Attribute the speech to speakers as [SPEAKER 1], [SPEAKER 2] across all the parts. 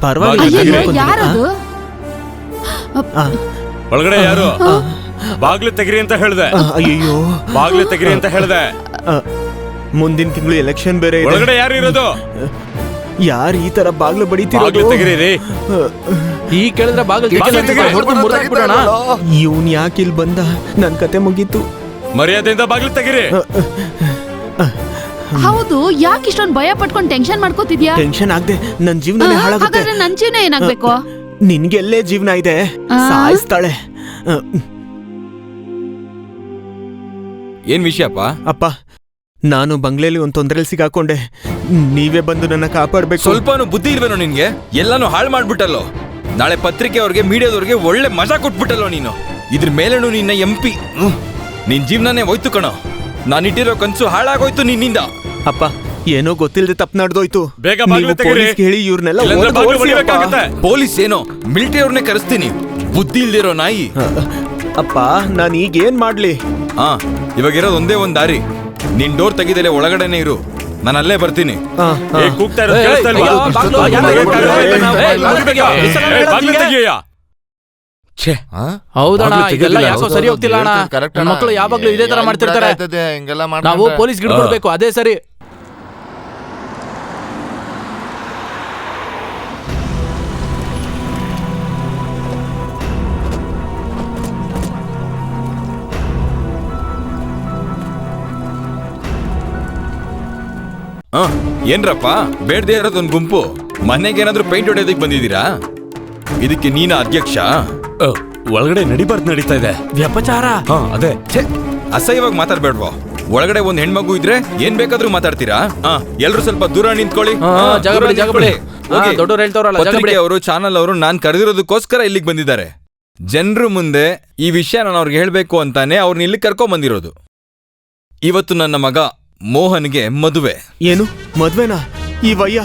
[SPEAKER 1] ಪರವಾಗಿಲ್ಲ.
[SPEAKER 2] ಯಾರದು?
[SPEAKER 3] ಒಳಗಡೆ ಯಾರು? ಬಾಗ್ಲು ತೆಗಿರಿ ಅಂತ ಹೇಳ್ದೆ.
[SPEAKER 1] ಅಯ್ಯೋ,
[SPEAKER 3] ಬಾಗ್ಲು ತೆಗಿರಿ ಅಂತ ಹೇಳ್ದೆ.
[SPEAKER 1] ಮುಂದಿನ ತಿಂಗಳು ಎಲೆಕ್ಷನ್ ಬೇರೆ ಇದೆ.
[SPEAKER 3] ಒಳಗಡೆ ಯಾರು ಇರೋದು?
[SPEAKER 1] ಯಾರು ಈ ತರ ಬಾಗ್ಲು ಬಡಿತೀರೋದು?
[SPEAKER 3] ಬಾಗ್ಲು ತೆಗಿರಿ.
[SPEAKER 4] ಈ ಕೇಳಿದ್ರೆ ಬಾಗಿಲು
[SPEAKER 1] ಇವನ್ ಯಾಕೆ ಇಲ್ಲಿ ಬಂದ? ನನ್ ಕತೆ ಮುಗೀತು.
[SPEAKER 3] ಮರ್ಯಾದೆಯಿಂದ ಬಾಗ್ಲು ತೆಗಿರಿ.
[SPEAKER 2] ಹೌದು, ಯಾಕೆ ಇಷ್ಟೊಂದು ಭಯ ಪಟ್ಕೊಂಡು ಟೆನ್ಷನ್ ಮಾಡ್ಕೋತಿದ್ಯಾ?
[SPEAKER 1] ಟೆನ್ಷನ್ ಆಗದೆ ನನ್ ಜೀವನನೇ ಹಾಳಾಗುತ್ತೆ.
[SPEAKER 2] ಹಾಗಾದ್ರೆ ನನ್ ಜೀವನ ಏನಾಗ್ಬೇಕು?
[SPEAKER 1] ನಿನ್ಗೆಲ್ಲೇ ಜೀವನ ಇದೆ, ಸಾಯಿಸ್ತಾಳೆ.
[SPEAKER 5] ಏನ್ ವಿಷಯಪ್ಪ?
[SPEAKER 1] ಅಪ್ಪ, ನಾನು ಬಂಗ್ಲೆಲಿ ಒಂದ್ ತೊಂದರೆಲಿ ಸಿಗಾಕೊಂಡೆ. ನೀವೇ ಬಂದು ನನ್ನ ಕಾಪಾಡ್ಬೇಕು.
[SPEAKER 5] ಸ್ವಲ್ಪನೂ ಬುದ್ಧಿ ಇಲ್ವೇನೋ ನಿನ್ಗೆ? ಎಲ್ಲಾನು ಹಾಳು ಮಾಡ್ಬಿಟ್ಟಲ್ಲೋ. ನಾಳೆ ಪತ್ರಿಕೆ ಅವ್ರಿಗೆ, ಮೀಡಿಯಾದವ್ರಿಗೆ ಒಳ್ಳೆ ಮಜಾ ಕೊಟ್ಬಿಟ್ಟಲ್ಲೋ ನೀನು. ಇದ್ರ ಮೇಲೇನು ನಿನ್ನ MP. ನಿನ್ ಜೀವನನೇ ಹೋಯ್ತು ಕಣೋ. ನಾನಿಟ್ಟಿರೋ ಕನ್ಸು ಹಾಳಾಗೋಯ್ತು ನಿನ್ನಿಂದ.
[SPEAKER 1] ಅಪ್ಪ, ಏನೋ ಗೊತ್ತಿಲ್ಲದೆ ತಪ್ಪು ನಡೆದೋಯ್ತು.
[SPEAKER 3] ಬೇಗ ಬಾಗ್ಲು ತೆಗೀರಿ.
[SPEAKER 1] ಹೇಳಿ ಇವ್ರನ್ನೆಲ್ಲ
[SPEAKER 5] ಪೊಲೀಸ್ ಏನೋ ಮಿಲಿಟರಿ ಅವ್ರನ್ನೇ ಕರೆಸ್ತೀನಿ. ಬುದ್ಧಿ ಇಲ್ದಿರೋ ನಾಯಿ.
[SPEAKER 1] ಅಪ್ಪ, ನಾನು ಈಗ ಏನ್ ಮಾಡ್ಲಿ?
[SPEAKER 5] ಇವಾಗಿರೋದು ಒಂದೇ ಒಂದ್ ದಾರಿ. ನಿನ್ ಡೋರ್ ತೆಗಿದಲೆ ಒಳಗಡೆನೆ ಇರು, ನಾನು ಅಲ್ಲೇ ಬರ್ತೀನಿ.
[SPEAKER 3] ಕೂಗ್ತಾ ಇರೋದು ಕೇಳಿಸ್ತಾ ಇಲ್ವಾ?
[SPEAKER 4] ಹೌದಣ್ಣ, ಇದೆಲ್ಲ ಯಾಕೋ ಸರಿ ಹೋಗ್ತಿಲ್ಲ ಅಣ್ಣ. ಮಕ್ಕಳು ಯಾವಾಗ್ಲೂ ಇದೇ ತರ ಮಾಡ್ತಿರ್ತಾರೆ. ನಾವು ಪೊಲೀಸ್ ಗಿಡ್ಕೊಡ್ಬೇಕು, ಅದೇ ಸರಿ.
[SPEAKER 5] ಏನ್ರಪ್ಪ, ಬೇಡದೇ ಇರೋದೊಂದು ಗುಂಪು ಮನೆಗೆ ಏನಾದ್ರೂ ಪೇಂಟ್ ಹೊಡೆಯೋದಕ್ಕೆ ಬಂದಿದ್ದೀರಾ? ಇದಕ್ಕೆ ನೀನ ಅಧ್ಯಕ್ಷ?
[SPEAKER 3] ಒಳಗಡೆ ನಡೀತಾ ಇದೆ
[SPEAKER 4] ವ್ಯಪಚಾರ.
[SPEAKER 3] ಅದೇ.
[SPEAKER 5] ಅಸಹ್ಯವಾಗಿ ಮಾತಾಡ್ಬೇಡ್ವೋ. ಒಳಗಡೆ ಒಂದ್ ಹೆಣ್ಮಗು ಇದ್ರೆ ಏನ್ ಬೇಕಾದ್ರೂ ಮಾತಾಡ್ತೀರಾ? ಎಲ್ರು ಸ್ವಲ್ಪ ದೂರ ನಿಂತ್ಕೊಳ್ಳಿ. ಅವರು, ಚಾನಲ್ ಅವರು ನಾನ್ ಕರೆದಿರೋದಕ್ಕೋಸ್ಕರ ಇಲ್ಲಿಗೆ ಬಂದಿದ್ದಾರೆ. ಜನರು ಮುಂದೆ ಈ ವಿಷಯ ನಾನು ಅವ್ರಿಗೆ ಹೇಳ್ಬೇಕು ಅಂತಾನೆ ಅವ್ರನ್ನ ಇಲ್ಲಿ ಕರ್ಕೊಂಡ್ ಬಂದಿರೋದು. ಇವತ್ತು ನನ್ನ ಮಗ ಮೋಹನ್ಗೆ ಮದುವೆ.
[SPEAKER 1] ಏನು ಮದ್ವೆನಾ? ಈ ವಯ್ಯ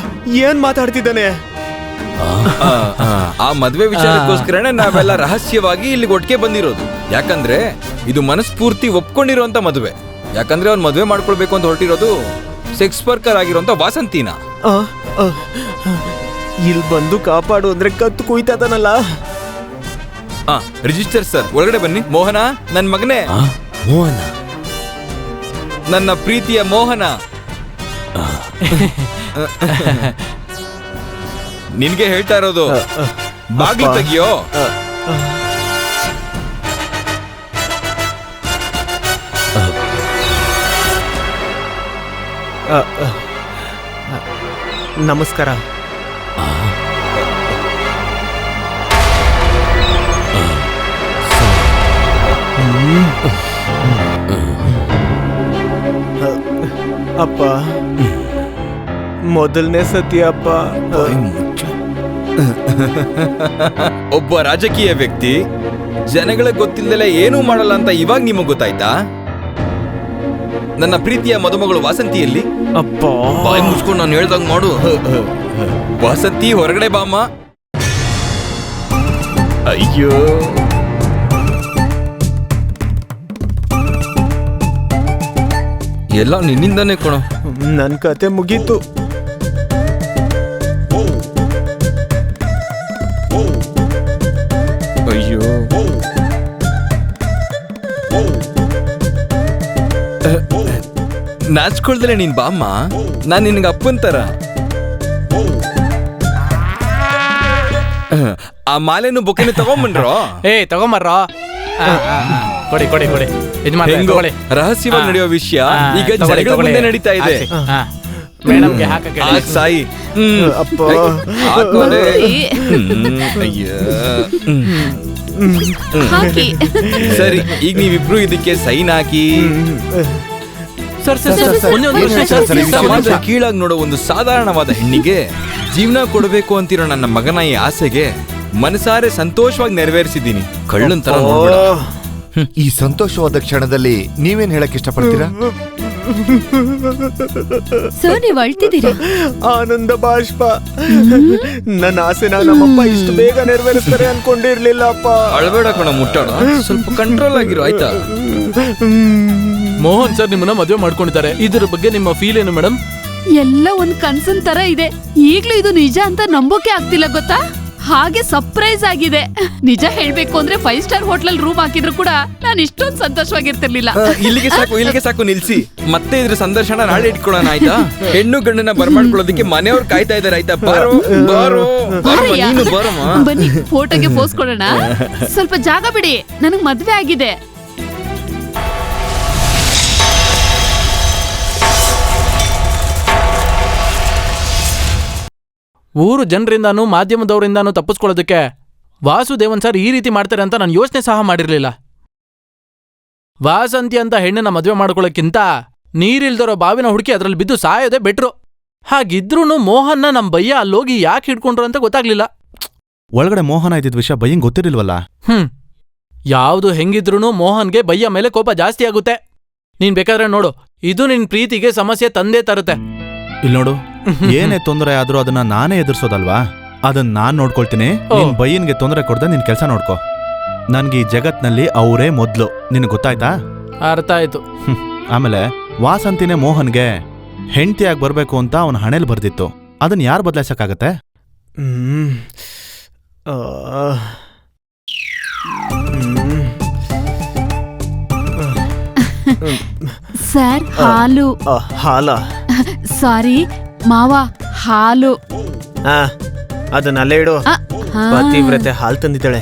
[SPEAKER 1] ಏನ್ ಮಾತಾಡ್ತಿದ್ದಾನೆ?
[SPEAKER 5] ಆ ಮದ್ವೆ ವಿಚಾರಕ್ಕೋಸ್ಕರನೇ ನಾವೆಲ್ಲ ರಹಸ್ಯವಾಗಿ ಇಲ್ಲಿಗೆ ಒಟ್ಟಿಗೆ ಬಂದಿರೋದು. ಯಾಕಂದ್ರೆ ಇದು ಮನಸ್ಫೂರ್ತಿ ಒಪ್ಕೊಂಡಿರುವಂತ ಮದುವೆ. ಯಾಕಂದ್ರೆ ಅವ್ನು ಮದುವೆ ಮಾಡ್ಕೊಳ್ಬೇಕು ಅಂತ ಹೊರಟಿರೋದು ಸೆಕ್ಸ್ ವರ್ಕರ್ ಆಗಿರೋಂತ ವಾಸಂತಿನ.
[SPEAKER 1] ಇಲ್ಲಿ ಬಂದು ಕಾಪಾಡು ಅಂದ್ರೆ ಕತ್ತು ಕುಯ್ತಾನಲ್ಲ.
[SPEAKER 5] ರಿಜಿಸ್ಟರ್ ಸರ್, ಒಳಗಡೆ ಬನ್ನಿ. ಮೋಹನ, ನನ್ ಮಗನೇ.
[SPEAKER 3] ಮೋಹನ,
[SPEAKER 5] ನನ್ನ ಪ್ರೀತಿಯ ಮೋಹನ. ನಿನ್ಗೆ ಹೇಳ್ತಾ ಇರೋದು, ಬಾಗಿಲು ತೆಗಿಯೋ.
[SPEAKER 1] ನಮಸ್ಕಾರ. ಅಪ್ಪ, ಮೊದಲನೇ ಸತಿ ಅಪ್ಪ.
[SPEAKER 5] ಒಬ್ಬ ರಾಜಕೀಯ ವ್ಯಕ್ತಿ ಜನಗಳಿಗೆ ಗೊತ್ತಿಲ್ಲದೆ ಏನೂ ಮಾಡಲ್ಲ ಅಂತ ಇವಾಗ ನಿಮಗ್ ಗೊತ್ತಾಯ್ತಾ? ನನ್ನ ಪ್ರೀತಿಯ ಮದುಮಗಳು ವಾಸಂತಿಯಲ್ಲಿ.
[SPEAKER 1] ಅಪ್ಪ,
[SPEAKER 5] ಬಾಯಿ ಮುಚ್ಕೊಂಡು ನಾನು ಹೇಳ್ದಂಗ್ ಮಾಡು. ವಾಸಂತಿ, ಹೊರಗಡೆ ಬಾಮ್ಮ. ಅಯ್ಯೋ, ಎಲ್ಲ ನಿನ್ನಿಂದಾನೇ ಕಣೋ.
[SPEAKER 1] ನನ್ ಕತೆ ಮುಗೀತು.
[SPEAKER 5] ಅಯ್ಯೋ, ನಾಚ್ಕೊಳ್ದಲೆ ನೀನ್ ಬಾಮ್ಮ. ನಾನ್ ನಿನ್ಗೆ ಅಪ್ಪನ್ ತರ. ಆ ಮಾಲೆನು ಬೊಕೆನು ತಗೊಂಬನ್ರೋ.
[SPEAKER 4] ತಗೊಂಬರ್ರೋ. ಕೊಡಿ ಕೊಡಿ ಕೊಡಿ.
[SPEAKER 5] ರಹಸ್ಯವಾಗಿ ನಡೆಯೋ ವಿಷಯ ಈಗ ಜನಗಳ ಮುಂದೆ ನಡೀತಾ ಇದೆ.
[SPEAKER 4] ಮೇಡಮ್ಗೆ
[SPEAKER 5] ಸಾಯಿ.
[SPEAKER 1] ಅಪ್ಪ,
[SPEAKER 5] ಸರಿ, ಈಗ ನೀವಿಬ್ರು ಇದಕ್ಕೆ ಸೈನ್ ಹಾಕಿ. ಸಮಾಜ ಕೀಳಾಗಿ ನೋಡೋ ಒಂದು ಸಾಧಾರಣವಾದ ಹೆಣ್ಣಿಗೆ ಜೀವನ ಕೊಡಬೇಕು ಅಂತಿರೋ ನನ್ನ ಮಗನ ಈ ಆಸೆಗೆ ಮನಸಾರೆ ಸಂತೋಷವಾಗಿ ನೆರವೇರಿಸಿದ್ದೀನಿ. ಕಳ್ಳನ್ ತರ ನೋಡ್ಬೇಡ.
[SPEAKER 6] ಈ ಸಂತೋಷವಾದ ಕ್ಷಣದಲ್ಲಿ ನೀವೇನ್ ಹೇಳಕ್ ಇಷ್ಟಪಡ್ತೀರಾ?
[SPEAKER 2] ಸರ್, ನೀವು ಅಳ್ತಿದ್ದೀರಾ?
[SPEAKER 1] ಆನಂದ ಬಾಷ್ಪ. ನನ್ನ ಆಸೆನ ನಮ್ಮಪ್ಪ ಇಷ್ಟು ಬೇಗ ನೆರವೇರಿಸ್ತಾರೆ ಅನ್ಕೊಂಡಿರ್ಲಿಲ್ಲ ಅಪ್ಪ.
[SPEAKER 5] ಅಳಬೇಡ ಕಣ, ಮುಟ್ಟಾಡ. ಸ್ವಲ್ಪ ಕಂಟ್ರೋಲ್ ಆಗಿರೋ, ಆಯ್ತಾ?
[SPEAKER 4] ಮೋಹನ್ ಸರ್ ನಿಮ್ಮನ್ನ ಮದುವೆ ಮಾಡ್ಕೊಂಡಿದ್ದಾರೆ. ಇದ್ರ ಬಗ್ಗೆ ನಿಮ್ಮ ಫೀಲ್ ಏನು ಮೇಡಮ್?
[SPEAKER 2] ಎಲ್ಲ ಒಂದ್ ಕನ್ಸನ್ ತರ ಇದೆ. ಈಗ್ಲೂ ಇದು ನಿಜ ಅಂತ ನಂಬೋಕೆ ಆಗ್ತಿಲ್ಲ ಗೊತ್ತಾ. ಹಾಗೆ ಸರ್ಪ್ರೈಸ್ ಆಗಿದೆ. ನಿಜ ಹೇಳ್ಬೇಕು ಅಂದ್ರೆ 5 ಸ್ಟಾರ್ ಹೋಟ್ಲಲ್ ರೂಮ್ ಹಾಕಿದ್ರು ಕೂಡ ನಾನು ಇಷ್ಟೊಂದು ಸಂತೋಷವಾಗಿರ್ತಿರ್ಲಿಲ್ಲ.
[SPEAKER 5] ಇಲ್ಲಿಗೆ ಸಾಕು ನಿಲ್ಸಿ. ಮತ್ತೆ ಇದ್ರ ಸಂದರ್ಶನ ನಾಳೆ ಇಟ್ಕೊಳ್ಳೋಣ ಆಯ್ತಾ? ಹೆಣ್ಣು ಗಂಡನ ಬರ್ಮಾಡ್ಕೊಳ್ಳೋದಕ್ಕೆ ಮನೆಯವ್ರು ಕಾಯ್ತಾ ಇದಾರೆ ಆಯ್ತಾ? ಬಾರೋ ಬಾರೋ
[SPEAKER 2] ಬಾರಯ್ಯ.
[SPEAKER 5] ನೀನು ಬಾರಮ್ಮ.
[SPEAKER 2] ಬನ್ನಿ ಫೋಟೋಗೆ ಪೋಸ್ ಕೊಡೋಣ. ಸ್ವಲ್ಪ ಜಾಗ ಬಿಡಿ, ನನಗ್ ಮದ್ವೆ ಆಗಿದೆ.
[SPEAKER 4] ಊರು ಜನರಿಂದಾನು ಮಾಧ್ಯಮದವರಿಂದಾನು ತಪ್ಪಿಸ್ಕೊಳ್ಳೋದಕ್ಕೆ ವಾಸುದೇವನ್ ಸರ್ ಈ ರೀತಿ ಮಾಡ್ತಾರೆ ಅಂತ ನಾನು ಯೋಚನೆ ಸಹ ಮಾಡಿರ್ಲಿಲ್ಲ. ವಾಸಂತಿ ಅಂತ ಹೆಣ್ಣನ್ನ ಮದುವೆ ಮಾಡ್ಕೊಳ್ಳೋಕ್ಕಿಂತ ನೀರಿಲ್ದಿರೋ ಬಾವಿನ ಹುಡುಕಿ ಅದ್ರಲ್ಲಿ ಬಿದ್ದು ಸಾಯೋದೇ ಬೆಟ್ರು. ಹಾಗಿದ್ರೂನು ಮೋಹನ್ನ ನಮ್ ಬಯ್ಯ ಅಲ್ಲೋಗಿ ಯಾಕೆ ಹಿಡ್ಕೊಂಡ್ರು ಅಂತ ಗೊತ್ತಾಗ್ಲಿಲ್ಲ.
[SPEAKER 7] ಒಳಗಡೆ ಮೋಹನ ಇದ್ದಿದ್ ವಿಷಯ ಬಯ್ಯಂಗ್ ಗೊತ್ತಿರಲಿಲ್ವಲ್ಲ.
[SPEAKER 4] ಯಾವ್ದು ಹೆಂಗಿದ್ರೂನು ಮೋಹನ್ಗೆ ಬಯ್ಯ ಮೇಲೆ ಕೋಪ ಜಾಸ್ತಿ ಆಗುತ್ತೆ. ನೀನ್ ಬೇಕಾದ್ರೆ ನೋಡು, ಇದು ನಿನ್ ಪ್ರೀತಿಗೆ ಸಮಸ್ಯೆ ತಂದೇ ತರುತ್ತೆ.
[SPEAKER 7] ಇಲ್ ನೋಡು, ಏನೇ ತೊಂದರೆ ಆದ್ರೂ ಅದನ್ನ ನಾನೇ ಎದುರಿಸೋದಲ್ವಾ? ಅದನ್ನ ನಾನ್ ನೋಡ್ಕೊಳ್ತೀನಿ. ನಿನ್ ಬಯ್ಯನ್ಗೆ ತೊಂದರೆ ಕೊಡ್ದೆ ನಿನ್ ಕೆಲ್ಸ ನೋಡ್ಕೊ. ನನ್ಗೆ ಈ ಜಗತ್ನಲ್ಲಿ ಅವರೇ ಮೊದ್ಲು, ನಿನಗ್ ಗೊತ್ತಾಯ್ತಾ?
[SPEAKER 4] ಅರ್ಥ ಆಯ್ತು.
[SPEAKER 7] ಆಮೇಲೆ ವಾಸಂತಿನೇ ಮೋಹನ್ಗೆ ಹೆಂಡತಿಯಾಗಿ ಬರ್ಬೇಕು ಅಂತ ಅವನ ಹಣೆಲ್ ಬರ್ದಿತ್ತು. ಅದನ್ನ ಯಾರು ಬದಲಾಯಿಸಕ್ಕಾಗತ್ತೆ?
[SPEAKER 2] ಸರ್ ಹಾಲು.
[SPEAKER 1] ಹಾಲ?
[SPEAKER 2] ಸಾರಿ ಮಾವ, ಹಾಲು.
[SPEAKER 1] ಅದನ್ನಲ್ಲೇ ಇಡು.
[SPEAKER 2] ಹಾ.
[SPEAKER 1] ಪತಿವ್ರತೆ ಹಾಲು ತಂದಿದ್ದಾಳೆ.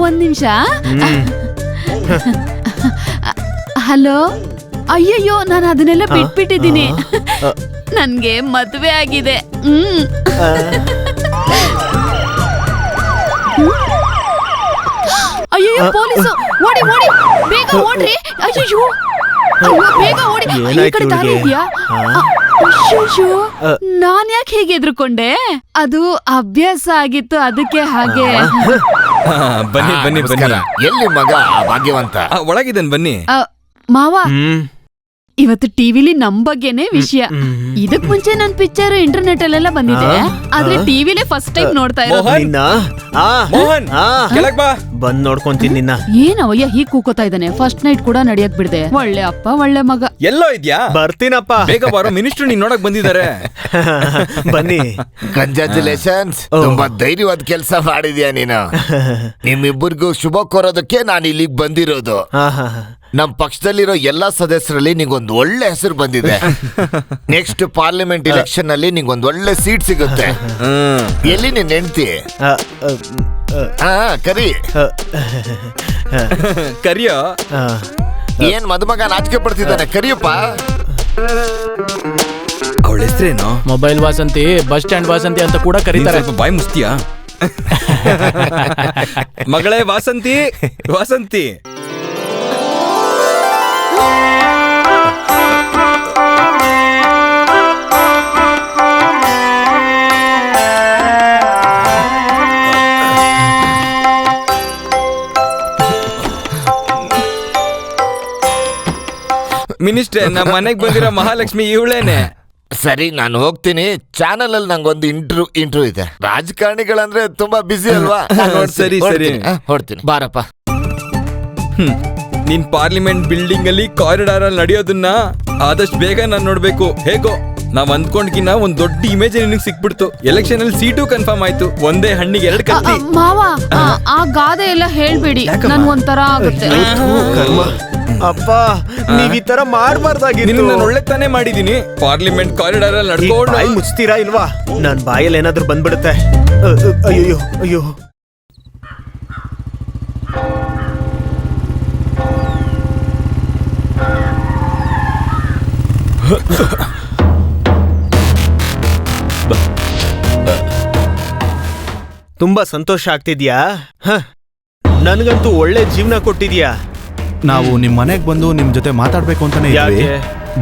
[SPEAKER 2] ಒಂದ್ ನಿಮಿಷ. ಹಲೋ. ಅಯ್ಯಯ್ಯೋ, ನಾನು ಅದನ್ನೆಲ್ಲ ಬಿಟ್ಬಿಟ್ಟಿದ್ದೀನಿ. ನನ್ಗೆ ಮದ್ವೆ ಆಗಿದೆ. ಅಯ್ಯೋ ಪೊಲೀಸು! ಓಡಿ ಓಡಿ, ಬೇಗ ಓಡ್ರಿ. ಅಯ್ಯೋ ಬೇಗ ಓಡಿ. ಈ ಕಡೆ ದಾರಿ ಇದೆಯಾ? ಅಯ್ಯೋ, ನಾನ್ ಯಾಕೆ ಹೇಗೆ ಎದ್ರುಕೊಂಡೆ? ಅದು ಅಭ್ಯಾಸ ಆಗಿತ್ತು, ಅದಕ್ಕೆ ಹಾಗೆ.
[SPEAKER 5] ಬನ್ನಿ ಬನ್ನಿ ಬನ್ನಿ.
[SPEAKER 6] ಎಲ್ಲಿ ಮಗ ಭಾಗ್ಯವಂತ?
[SPEAKER 5] ಒಳಗಿದ್ದೇನೆ ಬನ್ನಿ.
[SPEAKER 2] ಮಾವ, ಇವತ್ತು ಟಿವಿಲಿ ನಮ್ ಬಗ್ಗೆನೇ ವಿಷಯ. ಇದಕ್ ಮುಂಚೆ ನನ್ ಪಿಕ್ಚರ್ ಇಂಟರ್ನೆಟ್ ಅಲ್ಲೆಲ್ಲ ಬಂದಿದೆ, ಆದ್ರೆ ಟಿವಿಲೇ ಫಸ್ಟ್ ಟೈಮ್ ನೋಡ್ತಾ ಇರೋದು.
[SPEAKER 1] ಬಂದ್ ನೋಡ್ಕೊಂತೀನಿ ನಿನ್ನ.
[SPEAKER 2] ಏನವಯ್ಯ ಹೀಗ್ ಕೂಕೋತಾ ಇದ್ದಾನೆ? ಫಸ್ಟ್ ನೈಟ್ ಕೂಡ ನಡಿಯಕ್ ಬಿಡ್ದೆ. ಒಳ್ಳೆ ಅಪ್ಪ, ಒಳ್ಳೆ ಮಗ.
[SPEAKER 5] ಎಲ್ಲೋ ಇದ್ಯಾ?
[SPEAKER 1] ಬರ್ತೀನಪ್ಪ.
[SPEAKER 5] ಬೇಗ ಬಾರೋ, ಮಿನಿಸ್ಟರ್ ನೀನ್ ನೋಡಕ್ ಬಂದಿದ್ದಾರೆ.
[SPEAKER 1] ಬನ್ನಿ.
[SPEAKER 6] ಕಂಗ್ರಾಚುಲೇಷನ್ಸ್, ತುಂಬಾ ಧೈರ್ಯವಾದ ಕೆಲಸ ಮಾಡಿದ್ಯಾ ನೀನು. ನಿಮ್ಮಿಬ್ಬರಿಗೂ ಶುಭ ಕೋರೋದಕ್ಕೆ ನಾನು ಇಲ್ಲಿಗೆ ಬಂದಿರೋದು. ನಮ್ ಪಕ್ಷದಲ್ಲಿರೋ ಎಲ್ಲಾ ಸದಸ್ಯರಲ್ಲಿ ನಿಂಗೊಂದು ಒಳ್ಳೆ ಹೆಸರು ಬಂದಿದೆ. ನೆಕ್ಸ್ಟ್ ಪಾರ್ಲಿಮೆಂಟ್ ಎಲೆಕ್ಷನ್ ನಲ್ಲಿ ನಿಂಗೊಂದು ಒಳ್ಳೆ ಸೀಟ್ ಸಿಗುತ್ತೆ. ಎಲ್ಲಿ ನಿನ್ ಹೆಂಡ್ತಿ? ಕರಿ
[SPEAKER 5] ಕರಿಯೋ.
[SPEAKER 6] ಏನ್ ಮದುಮಗ ನಾಚಿಕೆ ಪಡ್ತಿದ್ದಾನೆ? ಕರಿಯಪ್ಪ.
[SPEAKER 5] ಅವಳ ಹೆಸರೇನು?
[SPEAKER 4] Mobile Vasanthi, bus stand Vasanthi ಅಂತ ಕೂಡ ಕರೀತಾರೆ.
[SPEAKER 5] ಬಾಯ್ ಮುಸ್ತಿಯಾ? ಮಗಳೇ ವಾಸಂತಿ, ವಾಸಂತಿ. ಮಿನಿಸ್ಟ್ರೆ, ನಮ್ಮ ಮನೆಗ್ ಬಂದಿರೋ ಮಹಾಲಕ್ಷ್ಮಿ ಇವಳೇನೆ.
[SPEAKER 6] ಸರಿ, ನಾನು ಹೋಗ್ತೀನಿ. ಚಾನಲ್ ಅಲ್ಲಿ ನಂಗೊಂದು ಇಂಟರ್ವ್ಯೂ ಇದೆ. ರಾಜಕಾರಣಿಗಳಂದ್ರೆ ತುಂಬಾ ಬಿಸಿ ಅಲ್ವಾ?
[SPEAKER 5] ಸರಿ ಸರಿ,
[SPEAKER 6] ಹೊಡ್ತೀನಿ. ಬಾರಪ್ಪ.
[SPEAKER 5] ನೀನ್ ಪಾರ್ಲಿಮೆಂಟ್ ಬಿಲ್ಡಿಂಗ್ ಅಲ್ಲಿ ಕಾರಿಡಾರ್ ಅಲ್ಲಿ ನಡೆಯೋದನ್ನ ಆದಷ್ಟು ಬೇಗ ನಾನ್ ನೋಡ್ಬೇಕು. ಹೇಗೋ ನಾವ್ ಅಂದ್ಕೊಂಡ್ಕಿನ್ನ ಒಂದ್ ದೊಡ್ಡ ಇಮೇಜ್ ನಿನಗೆ ಸಿಕ್ಬಿಡ್ತು. ಎಲೆಕ್ಷನ್ ಅಲ್ಲಿ ಸೀಟು ಕನ್ಫರ್ಮ್ ಆಯ್ತು. ಒಂದೇ ಹಣ್ಣಿಗೆ 2 ಕತ್ತಿ.
[SPEAKER 2] ಮಾವ, ಆ ಗಾದೆ ಎಲ್ಲ ಹೇಳ್ಬೇಡಿ, ನನ್ ಒಂಥರ ಆಗುತ್ತೆ.
[SPEAKER 1] ಅಪ್ಪ, ನೀವ್ ಈ ತರ ಮಾಡ್ಬಾರ್ದಾಗಿತ್ತು.
[SPEAKER 5] ನಾನು ಒಳ್ಳೆ ತಾನೇ ಮಾಡಿದೀನಿ. ಪಾರ್ಲಿಮೆಂಟ್ ಕಾರಿಡಾರ್ ಅಲ್ಲಿ ನಡ್ಕೊಂಡು
[SPEAKER 1] ಬಾಯಿ ಮುಚ್ತೀರಾ ಇಲ್ವಾ? ನನ್ ಬಾಯಲ್ಲಿ ಏನಾದ್ರೂ ಬಂದ್ಬಿಡುತ್ತೆ. ಅಯ್ಯೋ ಅಯ್ಯೋ. ತುಂಬಾ ಸಂತೋಷ ಆಗ್ತಿದ್ಯಾ? ನನ್ಗಂತೂ ಒಳ್ಳೆ ಜೀವನ ಕೊಟ್ಟಿದ್ಯಾ.
[SPEAKER 7] ನಾವು ನಿಮ್ ಮನೆಗ್ ಬಂದು ನಿಮ್ ಜೊತೆ ಮಾತಾಡ್ಬೇಕು ಅಂತಾನೆ ಇದ್ವಿ.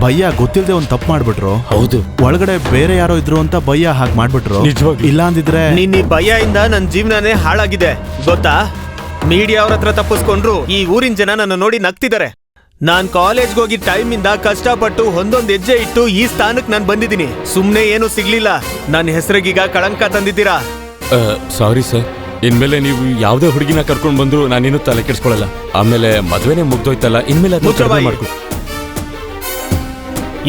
[SPEAKER 7] ಭಯ್ಯ ಗೊತ್ತಿಲ್ಲದೆ ಒಂದ್ ತಪ್ಪು ಮಾಡ್ಬಿಟ್ರು.
[SPEAKER 3] ಹೌದು,
[SPEAKER 7] ಒಳಗಡೆ ಬೇರೆ ಯಾರೋ ಇದ್ರು ಅಂತ ಭಯ್ಯ ಹಾಗೆ ಮಾಡ್ಬಿಟ್ರು. ಇಲ್ಲ ಅಂದಿದ್ರೆ
[SPEAKER 1] ನಿನ್ನ ಭಯದಿಂದ ನನ್ ಜೀವನನೇ ಹಾಳಾಗಿದೆ ಗೊತ್ತಾ? ಮೀಡಿಯಾ ಅವ್ರ ಹತ್ರ ತಪ್ಪಿಸ್ಕೊಂಡ್ರು ಈ ಊರಿನ ಜನ ನನ್ನ ನೋಡಿ ನಗ್ತಿದ್ದಾರೆ. ನಾನ್ ಕಾಲೇಜ್ಗೆ ಹೋಗಿ ಟೈಮ್ ಇಂದ ಕಷ್ಟಪಟ್ಟು ಒಂದೊಂದ್ ಹೆಜ್ಜೆ ಇಟ್ಟು ಈ ಸ್ಥಾನಕ್ ನಾನ್ ಬಂದಿದ್ದೀನಿ. ಸುಮ್ನೆ ಏನು ಸಿಗ್ಲಿಲ್ಲ. ನನ್ನ ಹೆಸರಿಗೀಗ ಕಳಂಕ ತಂದಿದ್ದೀರಾ.
[SPEAKER 3] Sorry sir. ಇನ್ಮೇಲೆ ನೀವು ಯಾವ್ದೇ ಹುಡುಗಿನ ಕರ್ಕೊಂಡ್ ಬಂದ್ರು ನಾನೇನು ತಲೆ ಕೆಡ್ಸ್ಕೊಳಲ್ಲ. ಆಮೇಲೆ ಮದ್ವೆನೆ ಮುಗ್ದೋಯ್ತಲ್ಲ, ಇನ್ಮೇಲೆ ಮಾಡ್ಕೊ.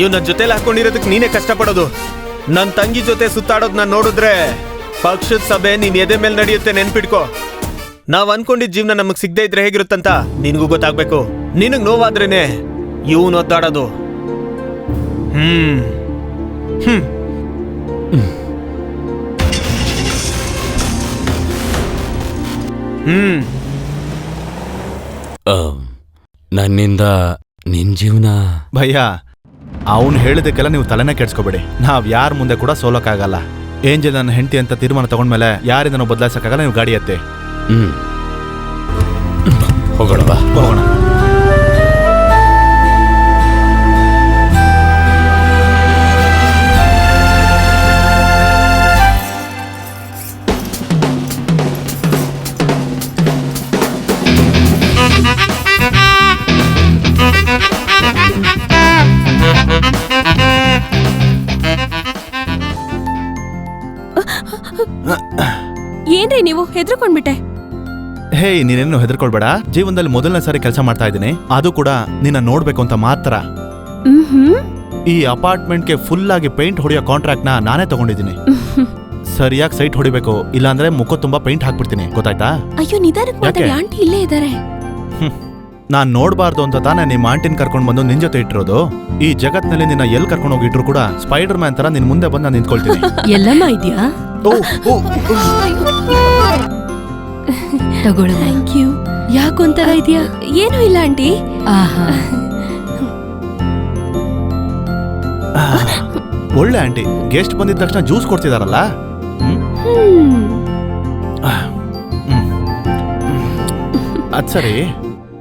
[SPEAKER 1] ಇವನ ಜೊತೆಲಿ ಹಾಕೊಂಡಿರೋದಕ್ಕೆ ನೀನೇ ಕಷ್ಟಪಡೋದು. ನನ್ ತಂಗಿ ಜೊತೆ ಸುತ್ತಾಡೋದ್ ನಾನ್ ನೋಡಿದ್ರೆ ಪಕ್ಷದ ಸಭೆ ನಿನ್ ಎದೆ ಮೇಲೆ ನಡೆಯುತ್ತೆ, ನೆನ್ಪಿಟ್ಕೋ. ನಾವ್ ಅನ್ಕೊಂಡಿದ್ ಜೀವನ ನಮಗ್ ಸಿಗದೆ ಇದ್ರೆ ಹೇಗಿರುತ್ತಂತ ನಿನ್ಗೂ ಗೊತ್ತಾಗ್ಬೇಕು. ನಿನಗ್ ನೋವಾದ್ರೇನೆ ಇವನ್ ಒದ್ದಾಡೋದು. ಹ್ಮ್ ಹ್ಮ್ ಹ್ಮ್
[SPEAKER 3] ನನ್ನಿಂದ ನಿನ್ ಜೀವನ
[SPEAKER 7] ಭಯ್ಯ, ಅವನು ಹೇಳಿದಕ್ಕೆಲ್ಲ ನೀವು ತಲೆನೇ ಕೆಡ್ಸ್ಕೊಬೇಡಿ. ನಾವ್ ಯಾರ ಮುಂದೆ ಕೂಡ ಸೋಲಕ್ಕಾಗಲ್ಲ. ಏಂಜಲ್ ನನ್ನ ಹೆಂಡತಿ ಅಂತ ತೀರ್ಮಾನ ತಗೊಂಡ್ಮೇಲೆ ಯಾರಿಂದ ನಾವು ಬದಲಾಯಿಸಕ್ಕಾಗಲ್ಲ. ನೀವು ಗಾಡಿ ಎತ್ತಿ
[SPEAKER 3] ಹೋಗೋಣ ಬಾ.
[SPEAKER 7] ಹೋಗೋಣ.
[SPEAKER 8] ಏನ್ರಿ ನೀವು ಹೆದರ್ಕೊಂಡ್ಬಿಟ್ಟೆ?
[SPEAKER 7] ಹೇ, ನೀನೇನು ಹೆದರ್ಕೊಳ್ಬೇಡ. ಜೀವನದಲ್ಲಿ ಮೊದಲನೇ ಸಾರಿ ಕೆಲಸ ಮಾಡ್ತಾ ಇದ್ದೀನಿ, ಅದು ಕೂಡ ನಿನ್ನ ನೋಡ್ಬೇಕು ಅಂತ ಮಾತ್ರ. ಈ ಅಪಾರ್ಟ್ಮೆಂಟ್ಗೆ ಫುಲ್ ಆಗಿ ಪೇಂಟ್ ಹೊಡೆಯೋ ಕಾಂಟ್ರಾಕ್ಟ್ ನಾನೇ ತಗೊಂಡಿದ್ದೀನಿ. ಸರಿಯಾಗಿ ಸೈಟ್ ಹೊಡಿಬೇಕು, ಇಲ್ಲಾಂದ್ರೆ ಮುಖ ತುಂಬಾ ಪೇಂಟ್ ಹಾಕ್ಬಿಡ್ತೀನಿ, ಗೊತ್ತಾಯ್ತಾ?
[SPEAKER 8] ಅಯ್ಯೋ, ನಿಧಾನಕ್ಕೆ ಮಾತಾಡಿ, ಆಂಟಿ ಇಲ್ಲೇ ಇದ್ದಾರೆ.
[SPEAKER 7] ನಾನ್ ನೋಡ್ಬಾರ್ದು ಅಂತ ತಾನೇ ನಿಮ್ಮ ಆಂಟಿನ ಕರ್ಕೊಂಡ್ ಬಂದು ನಿನ್ ಜೊತೆ ಇಟ್ಟಿರೋದು. ಈ ಜಗತ್ನಲ್ಲಿ ನಿನ್ನ ಎಲ್ಲಿ ಕರ್ಕೊಂಡು ಹೋಗಿಟ್ರು ಕೂಡ ಸ್ಪೈಡರ್ ಮ್ಯಾನ್ ತರ ನಿನ್ ಮುಂದೆ ಬಂದು ನಾನು ನಿಂತ್ಕೊಳ್ತೀನಿ.
[SPEAKER 8] ಎಲ್ಲಮ್ಮ ಇದ್ಯಾ? ತಗೊಳ್ಳ. Thank you. ಯಾಕೊಂತರ ಇದೆಯಾ? ಏನೂ ಇಲ್ಲ ಆಂಟಿ.
[SPEAKER 7] ಒಳ್ಳೆ ಆಂಟಿ. ಗೆಸ್ಟ್ ಬಂದಿದ ತಕ್ಷಣ ಜ್ಯೂಸ್ ಕೊಡ್ತಿದಾರಲ್ಲ. ಅದ್ ಸರಿ,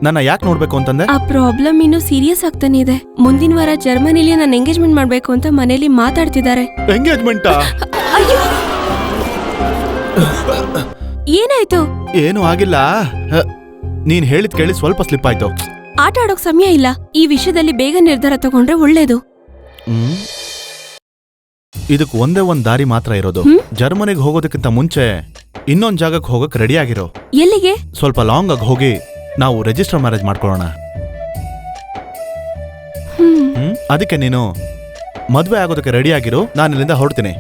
[SPEAKER 7] ನನ್ನ ಯಾಕೆ ನೋಡ್ಬೇಕು ಅಂತಂದೆ?
[SPEAKER 8] ಆ ಪ್ರಾಬ್ಲಮ್ ಇನ್ನು ಸೀರಿಯಸ್ ಆಗ್ತಾನೆ ಇದೆ. ಮುಂದಿನ ವಾರ ಜರ್ಮನಿಲಿ ನಾನು ಎಂಗೇಜ್ಮೆಂಟ್ ಮಾಡ್ಬೇಕು ಅಂತ ಮನೇಲಿ ಮಾತಾಡ್ತಿದ್ದಾರೆ.
[SPEAKER 7] ಎಂಗೇಜ್ಮೆಂಟ್?
[SPEAKER 8] ಏನಾಯ್ತು?
[SPEAKER 7] ಏನು ಆಗಿಲ್ಲ. ನೀನ್ ಹೇಳಿದ್ ಕೇಳಿ ಸ್ವಲ್ಪ ಸ್ಲಿಪ್ ಆಯ್ತು.
[SPEAKER 8] ಆಟ ಆಡೋಕ್ ಸಮಯ ಇಲ್ಲ. ಈ ವಿಷಯದಲ್ಲಿ ಬೇಗ ನಿರ್ಧಾರ ತಗೊಂಡ್ರೆ ಒಳ್ಳೇದು.
[SPEAKER 7] ಇದಕ್ ಒಂದೇ ಒಂದ್ ದಾರಿ ಮಾತ್ರ ಇರೋದು. ಜರ್ಮನಿಗೆ ಹೋಗೋದಕ್ಕಿಂತ ಮುಂಚೆ ಇನ್ನೊಂದ್ ಜಾಗಕ್ಕೆ ಹೋಗಕ್ ರೆಡಿ ಆಗಿರೋ.
[SPEAKER 8] ಎಲ್ಲಿಗೆ?
[SPEAKER 7] ಸ್ವಲ್ಪ ಲಾಂಗ್ ಆಗಿ ಹೋಗಿ ನಾವು ರಿಜಿಸ್ಟರ್ ಮ್ಯಾರೇಜ್ ಮಾಡ್ಕೊಳ್ಳೋಣ. ಅದಕ್ಕೆ ನೀನು ಮದ್ವೆ ಆಗೋದಕ್ಕೆ ರೆಡಿ ಆಗಿರು, ನಾನು ಇಲ್ಲಿಂದ ಹೊರಡ್ತೀನಿ.